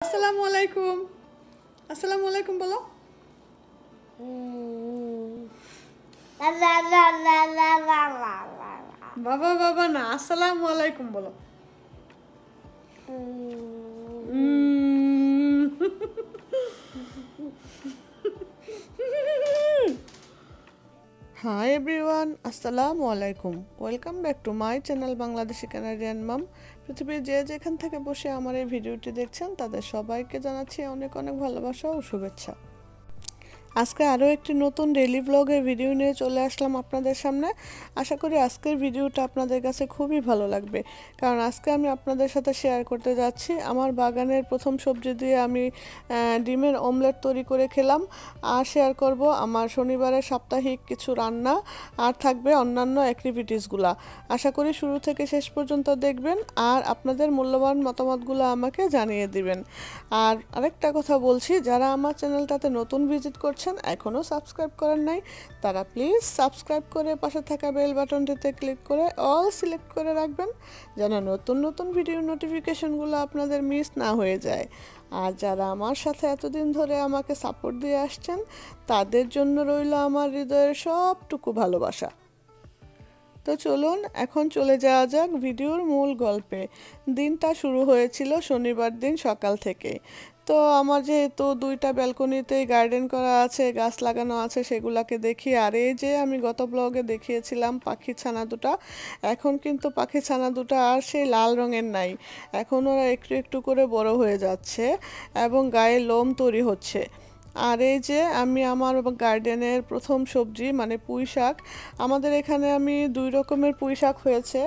আসসালামু আলাইকুম। আসসালামু আলাইকুম বলো। বাবা বাবা না, আসসালামু আলাইকুম বলো। Hi everyone, আসসালামু আলাইকুম। Welcome back to my channel Bangladeshi Canadian mom. পৃথিবীর যে যেখান থেকে বসে আমার এই ভিডিওটি দেখছেন তাদের সবাইকে জানাচ্ছি অনেক অনেক ভালোবাসা ও শুভেচ্ছা। আজকে আরও একটি নতুন ডেইলি ব্লগের ভিডিও নিয়ে চলে আসলাম আপনাদের সামনে। আশা করি আজকের ভিডিওটা আপনাদের কাছে খুবই ভালো লাগবে, কারণ আজকে আমি আপনাদের সাথে শেয়ার করতে যাচ্ছি আমার বাগানের প্রথম সবজি দিয়ে আমি ডিমের অমলেট তৈরি করে খেলাম। আর শেয়ার করব আমার শনিবারের সাপ্তাহিক কিছু রান্না, আর থাকবে অন্যান্য অ্যাক্টিভিটিসগুলো। আশা করি শুরু থেকে শেষ পর্যন্ত দেখবেন আর আপনাদের মূল্যবান মতামতগুলো আমাকে জানিয়ে দিবেন। আর আরেকটা কথা বলছি, যারা আমার চ্যানেলটাতে নতুন ভিজিট করছেন এখনও সাবস্ক্রাইব করেন নাই, তারা প্লিজ সাবস্ক্রাইব করে পাশে থাকা বেল বাটনটিতে ক্লিক করে অল সিলেক্ট করে রাখবেন, যেন নতুন নতুন ভিডিও নোটিফিকেশনগুলো আপনাদের মিস না হয়ে যায়। আর যারা আমার সাথে এতদিন ধরে আমাকে সাপোর্ট দিয়ে আসছেন তাদের জন্য রইল আমার হৃদয়ের সবটুকু ভালোবাসা। তো চলুন এখন চলে যাওয়া যাক ভিডিওর মূল গল্পে। দিনটা শুরু হয়েছিল শনিবার দিন সকাল থেকে। তো আমার যেহেতু দুইটা ব্যালকনিতেই গার্ডেন করা আছে, গাছ লাগানো আছে, সেগুলোকে দেখি। আর এই যে আমি গত ব্লগে দেখিয়েছিলাম পাখি ছানা দুটা, এখন কিন্তু পাখি ছানা দুটা আর সেই লাল রঙের নাই, এখন ওরা একটু একটু করে বড় হয়ে যাচ্ছে এবং গায়ে লোম তৈরি হচ্ছে। আর এই যে আমি আমার গার্ডেনের প্রথম সবজি মানে পুঁই শাক, আমাদের এখানে আমি দুই রকমের পুঁই শাক হয়েছে।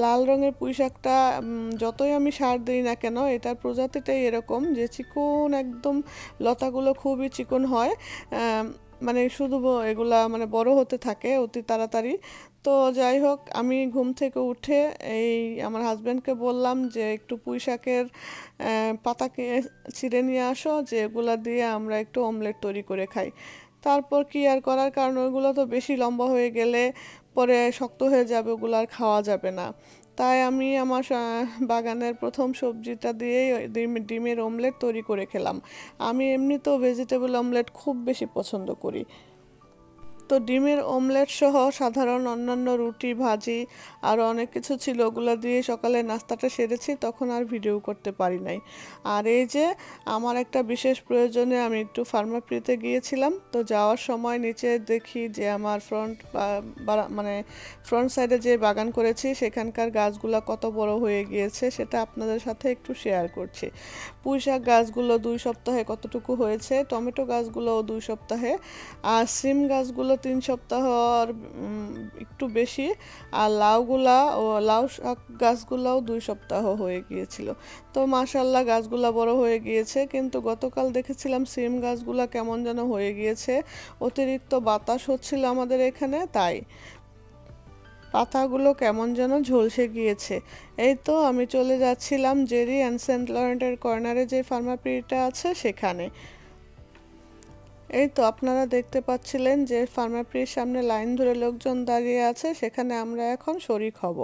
লাল রঙের পুঁই শাকটা যতই আমি সার দিই না কেন, এটার প্রজাতিটাই এরকম যে চিকন, একদম লতাগুলো খুবই চিকন হয়, মানে শুধু এগুলা মানে বড় হতে থাকে অতি তাড়াতাড়ি। তো যাই হোক, আমি ঘুম থেকে উঠে এই আমার হাজব্যান্ডকে বললাম যে একটু পুঁই শাকের পাতাকে ছিঁড়ে নিয়ে আসো, যে এগুলা দিয়ে আমরা একটু অমলেট তৈরি করে খাই। তারপর কি আর করার, কারণ ওইগুলো তো বেশি লম্বা হয়ে গেলে পরে শক্ত হয়ে যাবে, ওগুলো আর খাওয়া যাবে না। তাই আমি আমার বাগানের প্রথম সবজিটা দিয়েই ডিমের অমলেট তৈরি করে খেলাম। আমি এমনিতেও ভেজিটেবল অমলেট খুব বেশি পছন্দ করি। তো ডিমের অমলেট সহ সাধারণ অন্যান্য রুটি, ভাজি আরও অনেক কিছু ছিল, ওগুলো দিয়ে সকালে নাস্তাটা সেরেছি, তখন আর ভিডিও করতে পারি নাই। আর এই যে আমার একটা বিশেষ প্রয়োজনে আমি একটু ফার্মাপ্রিতে গিয়েছিলাম। তো যাওয়ার সময় নিচে দেখি যে আমার মানে ফ্রন্ট সাইডে যে বাগান করেছি সেখানকার গাছগুলো কত বড় হয়ে গিয়েছে, সেটা আপনাদের সাথে একটু শেয়ার করছি। পুঁই শাক গাছগুলো 2 সপ্তাহে কতটুকু হয়েছে, টমেটো গাছগুলোও 2 সপ্তাহে, আর সিম গাছগুলো 3 সপ্তাহ আর একটু বেশি, আর লাউ শাক গাছগুলোও 2 সপ্তাহ হয়ে গিয়েছিল। তো মাশাআল্লাহ গাছগুলো বড় হয়ে গিয়েছে, কিন্তু গতকাল দেখেছিলাম সিম গাছগুলো কেমন যেন হয়ে গিয়েছে, অতিরিক্ত বাতাস হচ্ছিল আমাদের এখানে, তাই পাতাগুলো কেমন যেন ঝলসে গিয়েছে। এই তো আমি চলে যাচ্ছিলাম জেরি অ্যান্ড সেন্ট লরেন্টের কর্নারে যে ফার্মাপ্রিটা আছে সেখানে। এই তো আপনারা দেখতে পাচ্ছিলেন যে ফার্মাপ্রির সামনে লাইন ধরে লোকজন দাঁড়িয়ে আছে, সেখানে আমরা এখন শরিক হব।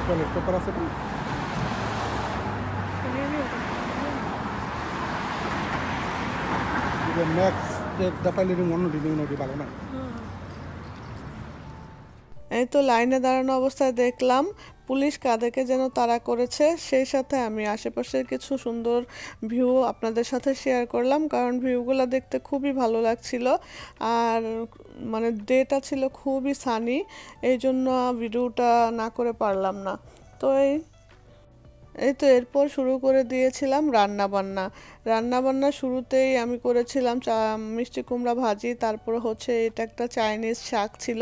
Toilet paper আছে কি? নেক্সট দেখাইলে মনে দিন ভালো না। এই তো লাইনে দাঁড়ানো অবস্থায় দেখলাম পুলিশ কাদেরকে যেন তাড়া করেছে, সেই সাথে আমি আশেপাশের কিছু সুন্দর ভিউ আপনাদের সাথে শেয়ার করলাম, কারণ ভিউগুলো দেখতে খুবই ভালো লাগছিল। আর মানে ডেটা ছিল খুবই সানি, এই জন্য ভিডিওটা না করে পারলাম না। তো এই তো এরপর শুরু করে দিয়েছিলাম রান্না বান্না। রান্নাবান্না শুরুতেই আমি করেছিলাম মিষ্টি কুমড়া ভাজি, তারপর হচ্ছে এটা একটা চাইনিজ শাক ছিল।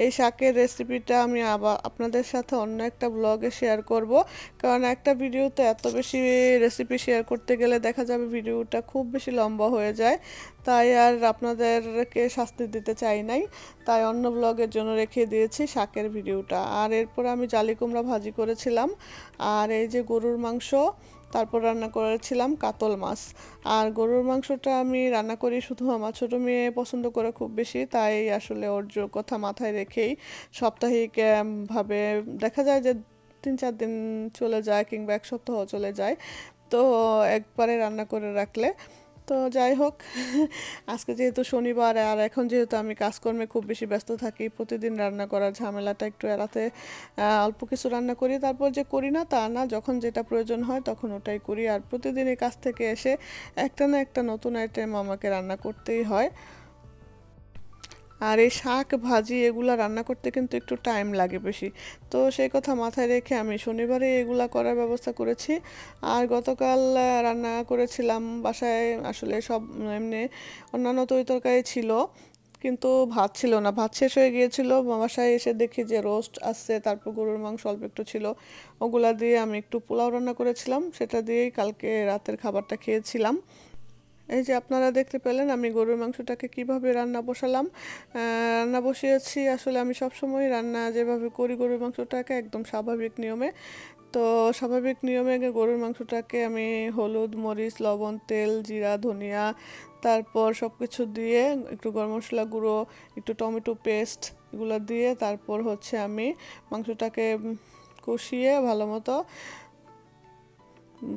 এই শাকের রেসিপিটা আমি আবার আপনাদের সাথে অন্য একটা ব্লগে শেয়ার করব, কারণ একটা ভিডিওতে এত বেশি রেসিপি শেয়ার করতে গেলে দেখা যাবে ভিডিওটা খুব বেশি লম্বা হয়ে যায়। তাই আর আপনাদেরকে শাস্তি দিতে চাই নাই, তাই অন্য ব্লগের জন্য রেখে দিয়েছি শাকের ভিডিওটা। আর এরপর আমি জালি কুমড়া ভাজি করেছিলাম, আর এই যে গরুর মাংস, তারপর রান্না করেছিলাম কাতল মাছ। আর গরুর মাংসটা আমি রান্না করি শুধু আমার ছোটো মেয়ে পছন্দ করে খুব বেশি, তাই আসলে ওর কথা মাথায় রেখেই সাপ্তাহিক ভাবে দেখা যায় যে 3-4 দিন চলে যায় কিংবা 1 সপ্তাহ চলে যায়, তো একবারে রান্না করে রাখলে। তো যাই হোক, আজকে যেহেতু শনিবার আর এখন যেহেতু আমি কাজকর্মে খুব বেশি ব্যস্ত থাকি, প্রতিদিন রান্না করার ঝামেলাটা একটু এড়াতে অল্প কিছু রান্না করি। তারপর যে করি না তা না, যখন যেটা প্রয়োজন হয় তখন ওটাই করি। আর প্রতিদিন এই কাজ থেকে এসে একটা না একটা নতুন আইটেম আমাকে রান্না করতেই হয়। আর এই শাক ভাজি এগুলা রান্না করতে কিন্তু একটু টাইম লাগে বেশি, তো সেই কথা মাথায় রেখে আমি শনিবারে এগুলা করার ব্যবস্থা করেছি। আর গতকাল রান্না করেছিলাম বাসায়, আসলে সব এমনি অন্যান্য তরকারি ছিল, কিন্তু ভাত ছিল না, ভাত শেষ হয়ে গিয়েছিল। বাসায় এসে দেখি যে রোস্ট আছে, তারপর গরুর মাংস অল্প একটু ছিল, ওগুলা দিয়ে আমি একটু পোলাও রান্না করেছিলাম, সেটা দিয়েই কালকে রাতের খাবারটা খেয়েছিলাম। এই যে আপনারা দেখতে পেলেন আমি গরুর মাংসটাকে কিভাবে রান্না বসালাম। রান্না বসিয়েছি, আসলে আমি সবসময় রান্না যেভাবে করি গরুর মাংসটাকে একদম স্বাভাবিক নিয়মে। তো স্বাভাবিক নিয়মে গরুর মাংসটাকে আমি হলুদ, মরিচ, লবণ, তেল, জিরা, ধনিয়া, তারপর সব কিছু দিয়ে একটু গরম মশলা গুঁড়ো, একটু টমেটো পেস্ট এগুলো দিয়ে তারপর হচ্ছে আমি মাংসটাকে কষিয়ে ভালো মতো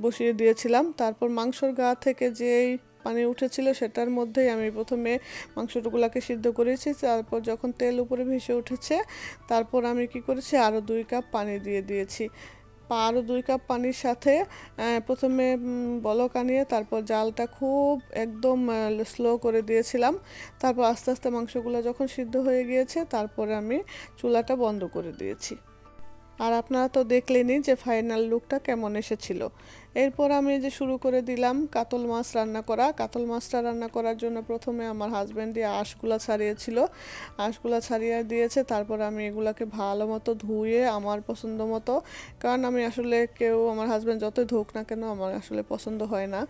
বসিয়ে দিয়েছিলাম। তারপর মাংসর গা থেকে যেই পানি উঠেছিল সেটার মধ্যেই আমি প্রথমে মাংসগুলোকে সিদ্ধ করেছি। তারপর যখন তেল উপরে ভেসে উঠেছে, তারপর আমি কি করেছি আরও 2 কাপ পানি দিয়ে দিয়েছি। আরও 2 কাপ পানির সাথে প্রথমে বলক আনিয়ে তারপর জালটা খুব একদম স্লো করে দিয়েছিলাম। তারপর আস্তে আস্তে মাংসগুলো যখন সিদ্ধ হয়ে গিয়েছে, তারপরে আমি চুলাটা বন্ধ করে দিয়েছি। আর আপনারা তো দেখলেনই যে ফাইনাল লুকটা কেমন এসেছিল। এরপর আমি যে শুরু করে দিলাম কাতল মাছ রান্না করা। কাতল মাছটা রান্না করার জন্য প্রথমে আমার হাজব্যান্ড দিয়ে আঁশগুলা ছাড়িয়েছিল, আঁশগুলা ছাড়িয়ে দিয়েছে। তারপর আমি এগুলাকে ভালো মতো ধুয়ে আমার পছন্দ মতো, কারণ আমি আসলে আমার হাজব্যান্ড যতই ধোক না কেন আমার আসলে পছন্দ হয় না,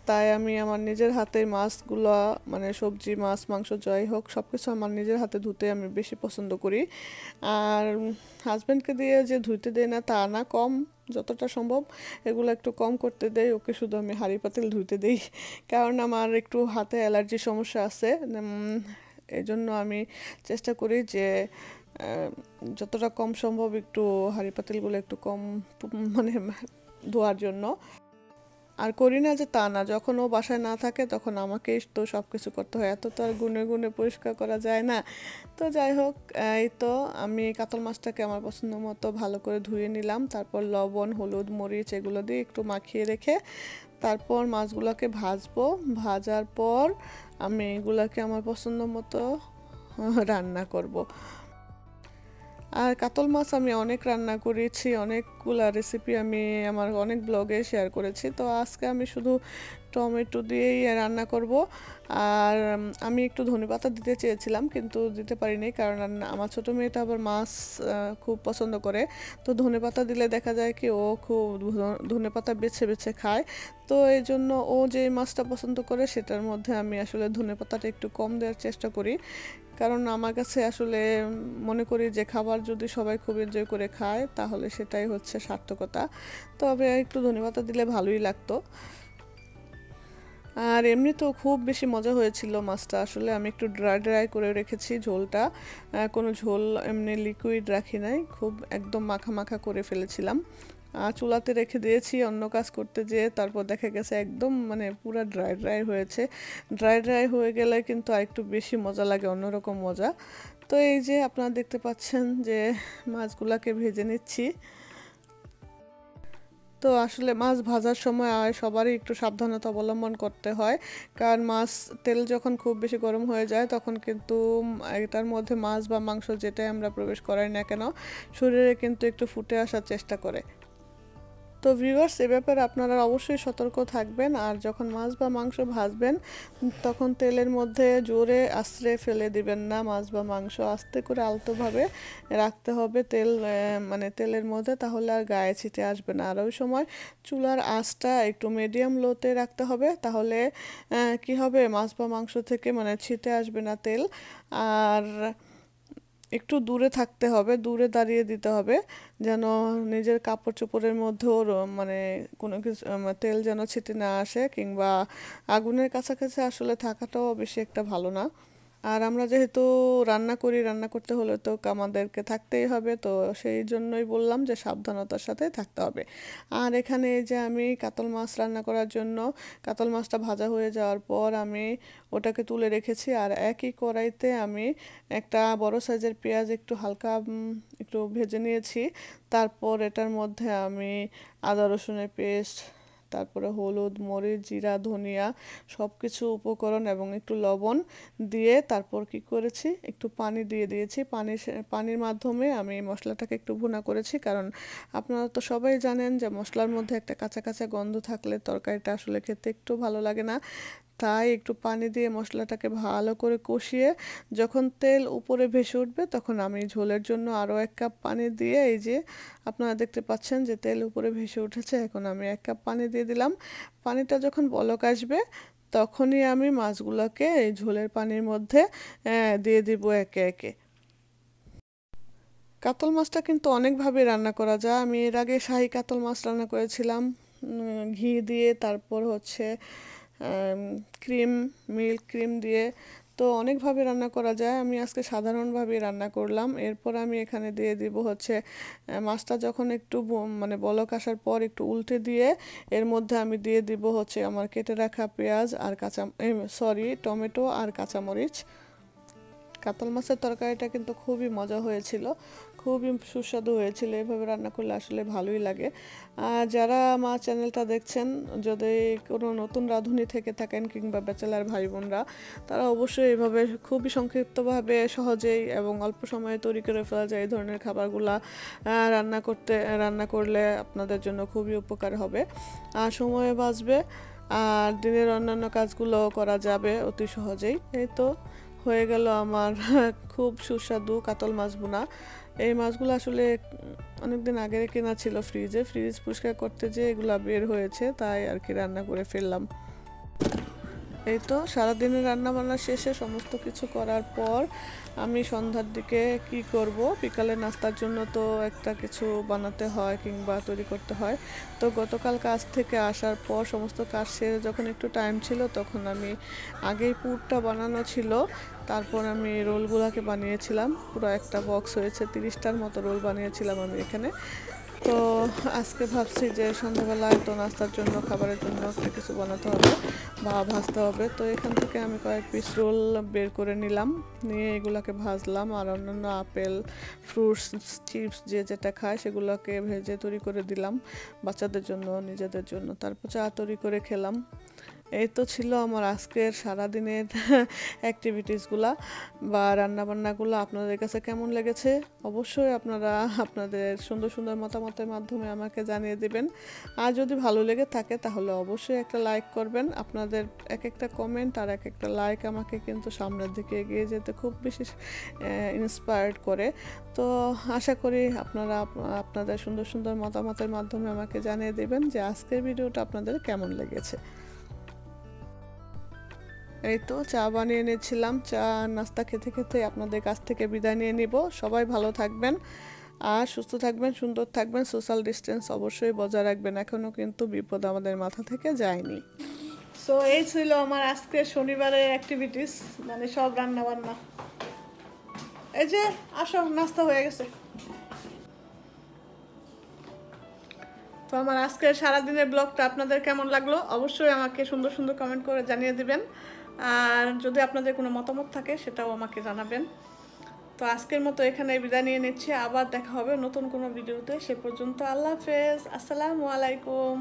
তাই আমি আমার নিজের হাতে মাছগুলো, মানে সবজি মাছ মাংস যাই হোক সব কিছু আমার নিজের হাতে ধুতে আমি বেশি পছন্দ করি। আর হাজব্যান্ডকে দিয়ে যে ধুইতে দেয় না তা না, কম যতটা সম্ভব এগুলো একটু কম করতে দেই, ওকে শুধু আমি হাঁড়ি পাতিল ধুইতে দেই, কারণ আমার একটু হাতে অ্যালার্জির সমস্যা আছে। এই জন্য আমি চেষ্টা করি যে যতটা কম সম্ভব একটু হাঁড়ি পাতিলগুলো একটু কম মানে ধোয়ার জন্য। আর করি না যে তা না, যখন ও বাসায় না থাকে তখন আমাকেই তো সব কিছু করতে হয়, এত তো আর গুনে গুনে পরিষ্কার করা যায় না। তো যাই হোক, এই তো আমি কাতল মাছটাকে আমার পছন্দ মতো ভালো করে ধুয়ে নিলাম। তারপর লবণ, হলুদ, মরিচ এগুলো দিয়ে একটু মাখিয়ে রেখে তারপর মাছগুলোকে ভাজবো। ভাজার পর আমি এগুলোকে আমার পছন্দ মতো রান্না করব। আর কাতল মাছ আমি অনেক রান্না করেছি, অনেকগুলা রেসিপি আমি আমার অনেক ব্লগে শেয়ার করেছি। তো আজকে আমি শুধু টমেটো দিয়েই রান্না করব। আর আমি একটু ধনেপাতা দিতে চেয়েছিলাম কিন্তু দিতে পারিনি, কারণ আমার ছোটো মেয়েটা আবার মাছ খুব পছন্দ করে। তো ধনেপাতা দিলে দেখা যায় কি ও খুব ধনেপাতা বেছে বেছে খায়। তো এই জন্য ও যে মাছটা পছন্দ করে সেটার মধ্যে আমি আসলে ধনেপাতাটা একটু কম দেওয়ার চেষ্টা করি, কারণ আমার কাছে আসলে মনে করি যে খাবার যদি সবাই খুব এনজয় করে খায় তাহলে সেটাই হচ্ছে সার্থকতা। তবে একটু ধনেপাতা দিলে ভালোই লাগতো। আর এমনি তো খুব বেশি মজা হয়েছিল মাছটা, আসলে আমি একটু ড্রাই ড্রাই করে রেখেছি ঝোলটা, কোনো ঝোল এমনি লিকুইড রাখি নাই, খুব একদম মাখা মাখা করে ফেলেছিলাম। চুলাতে রেখে দিয়েছি অন্য কাজ করতে যেয়ে, তারপর দেখা গেছে একদম মানে পুরা ড্রাই ড্রাই হয়েছে। ড্রাই ড্রাই হয়ে গেলে কিন্তু আর একটু বেশি মজা লাগে, অন্যরকম মজা। তো এই যে আপনারা দেখতে পাচ্ছেন যে মাছগুলাকে ভেজে নিচ্ছি। তো আসলে মাছ ভাজার সময় সবারই একটু সাবধানতা অবলম্বন করতে হয়, কারণ মাছ তেল যখন খুব বেশি গরম হয়ে যায় তখন কিন্তু এটার মধ্যে মাছ বা মাংস যেটাই আমরা প্রবেশ করাই না কেন শরীরে কিন্তু একটু ফুটে আসার চেষ্টা করে। তো ভিউয়ার্স, এ ব্যাপারে আপনারা অবশ্যই সতর্ক থাকবেন। আর যখন মাছ বা মাংস ভাজবেন তখন তেলের মধ্যে জোরে আশ্রে ফেলে দিবেন না। মাছ বা মাংস আস্তে করে আলতোভাবে রাখতে হবে তেল মানে তেলের মধ্যে, তাহলে আর গায়ে ছিটে আসবে না। আর ওই সময় চুলার আঁচটা একটু মিডিয়াম লোতে রাখতে হবে, তাহলে কি হবে, মাছ বা মাংস থেকে মানে ছিটে আসবে না তেল। আর একটু দূরে থাকতে হবে, দূরে দাঁড়িয়ে দিতে হবে, যেন নিজের কাপড় চোপড়ের মধ্যেও মানে কোনো কিছু তেল যেন ছিটে না আসে, কিংবা আগুনের কাছাকাছি আসলে থাকাটাও বেশি একটা ভালো না। আর আমরা যেহেতু রান্না করি, রান্না করতে হলে তো আমাদেরকে থাকতেই হবে, তো সেই জন্যই বললাম যে সাবধানতার সাথে থাকতে হবে। আর এখানে এই যে আমি কাতল মাছ রান্না করার জন্য কাতল মাছটা ভাজা হয়ে যাওয়ার পর আমি ওটাকে তুলে রেখেছি। আর একই কড়াইতে আমি একটা বড় সাইজের পেঁয়াজ একটু হালকা একটু ভেজে নিয়েছি। তারপর এটার মধ্যে আমি আদা রসুনের পেস্ট, তারপরে হলুদ, মরিচ, জিরা, ধনিয়া সব কিছু উপকরণ এবং একটু লবণ দিয়ে তারপর কি করেছি, একটু পানি দিয়ে দিয়েছি। পানির মাধ্যমে আমি মশলাটাকে একটু ভুনা করেছি, কারণ আপনারা তো সবাই জানেন যে মশলার মধ্যে একটা কাঁচা কাঁচা গন্ধ থাকলে তরকারিটা আসলে খেতে একটু ভালো লাগে না। তাই একটু পানি দিয়ে মশলাটাকে ভালো করে কষিয়ে যখন তেল উপরে ভেসে উঠবে তখন আমি ঝোলের জন্য আরও 1 কাপ পানি দিয়ে, এই যে আপনারা দেখতে পাচ্ছেন যে তেল উপরে ভেসে উঠেছে, এখন আমি 1 কাপ পানি দিয়ে দিলাম। পানিটা যখন বলক আসবে তখনই আমি মাছগুলোকে এই ঝোলের পানির মধ্যে দিয়ে দিব একে একে। কাতল মাছটা কিন্তু অনেকভাবে রান্না করা যায়। আমি এর আগে শাহী কাতল মাছ রান্না করেছিলাম ঘি দিয়ে, তারপর হচ্ছে মিল্ক ক্রিম দিয়ে। তো অনেকভাবে রান্না করা যায়, আমি আজকে সাধারণভাবে রান্না করলাম। এরপর আমি এখানে দিয়ে দিব হচ্ছে মাছটা যখন একটু মানে বলক আসার পর একটু উল্টে দিয়ে এর মধ্যে আমি দিয়ে দিব হচ্ছে আমার কেটে রাখা পেঁয়াজ আর টমেটো আর কাঁচামরিচ। কাতল মাছের তরকারিটা কিন্তু খুবই মজা হয়েছিল, খুবই সুস্বাদু হয়েছিল। এভাবে রান্না করলে আসলে ভালোই লাগে। আর যারা আমার চ্যানেলটা দেখছেন, যদি কোনো নতুন রাঁধুনি থেকে থাকেন কিংবা ব্যাচেলার ভাই বোনরা, তারা অবশ্যই এভাবে খুবই সংক্ষিপ্তভাবে সহজেই এবং অল্প সময়ে তৈরি করে ফেলা যায় এই ধরনের খাবারগুলা রান্না করলে আপনাদের জন্য খুবই উপকার হবে আর সময় বাঁচবে। আর দিনের অন্যান্য কাজগুলো করা যাবে অতি সহজেই। এই তো হয়ে গেল আমার খুব সুস্বাদু কাতল মাছ ভুনা। এই মাছগুলো আসলে অনেকদিন আগে কেনা ছিল ফ্রিজ পরিষ্কার করতে যে এগুলা বের হয়েছে, তাই আর কি রান্না করে ফেললাম। এই তো সারাদিনের রান্না বান্না শেষে সমস্ত কিছু করার পর আমি সন্ধ্যার দিকে কি করব, বিকালে নাস্তার জন্য তো একটা কিছু বানাতে হয় কিংবা তৈরি করতে হয়। তো গতকাল কাজ থেকে আসার পর সমস্ত কাজ সেরে যখন একটু টাইম ছিল তখন আমি আগেই পুরটা বানানো ছিল, তারপর আমি রোলগুলোকে বানিয়েছিলাম। পুরো একটা বক্স হয়েছে, 30টার মতো রোল বানিয়েছিলাম আমি এখানে। তো আজকে ভাবছি যে সন্ধ্যাবেলায় তো নাস্তার জন্য খাবারের জন্য একটা কিছু বানাতে হবে বা ভাজতে হবে। তো এখান থেকে আমি কয়েক পিস রোল বের করে নিলাম, নিয়ে এগুলোকে ভাজলাম। আর অন্যান্য আপেল, ফ্রুটস, চিপস যে যেটা খায় সেগুলোকে ভেজে তৈরি করে দিলাম বাচ্চাদের জন্য, নিজেদের জন্য। তারপর চা তৈরি করে খেলাম। এই তো ছিল আমার আজকের সারাদিনের অ্যাক্টিভিটিসগুলা বা রান্নাবান্নাগুলো। আপনাদের কাছে কেমন লেগেছে অবশ্যই আপনারা আপনাদের সুন্দর সুন্দর মতামতের মাধ্যমে আমাকে জানিয়ে দেবেন। আর যদি ভালো লেগে থাকে তাহলে অবশ্যই একটা লাইক করবেন। আপনাদের এক একটা কমেন্ট আর এক একটা লাইক আমাকে কিন্তু সামনের দিকে এগিয়ে যেতে খুব বেশি ইন্সপায়ার্ড করে। তো আশা করি আপনারা আপনাদের সুন্দর সুন্দর মতামতের মাধ্যমে আমাকে জানিয়ে দেবেন যে আজকের ভিডিওটা আপনাদের কেমন লেগেছে। এই তো চা বানিয়ে নিয়েছিলাম, চা নাস্তা খেতে খেতে আপনাদের কাছ থেকে বিদায় নিয়ে নিব। সবাই ভালো থাকবেন আর সুস্থ থাকবেন, সুন্দর থাকবেন, সোশ্যাল ডিস্টেন্স অবশ্যই বজায় রাখবেন। এখনও কিন্তু বিপদ আমাদের মাথা থেকে যায়নি। সো এই ছিল আমার আজকের শনিবারের অ্যাক্টিভিটিস, মানে সব রান্না বান্না। এই যে আসো, নাস্তা হয়ে গেছে। তো আমার আজকের সারাদিনের ব্লগটা আপনাদের কেমন লাগলো অবশ্যই আমাকে সুন্দর সুন্দর কমেন্ট করে জানিয়ে দিবেন। আর যদি আপনাদের কোনো মতামত থাকে সেটাও আমাকে জানাবেন। তো আজকের মতো এখানে বিদায় নিয়ে নিচ্ছি, আবার দেখা হবে নতুন কোনো ভিডিওতে। সে পর্যন্ত আল্লাহ হাফেজ, আসসালামু আলাইকুম।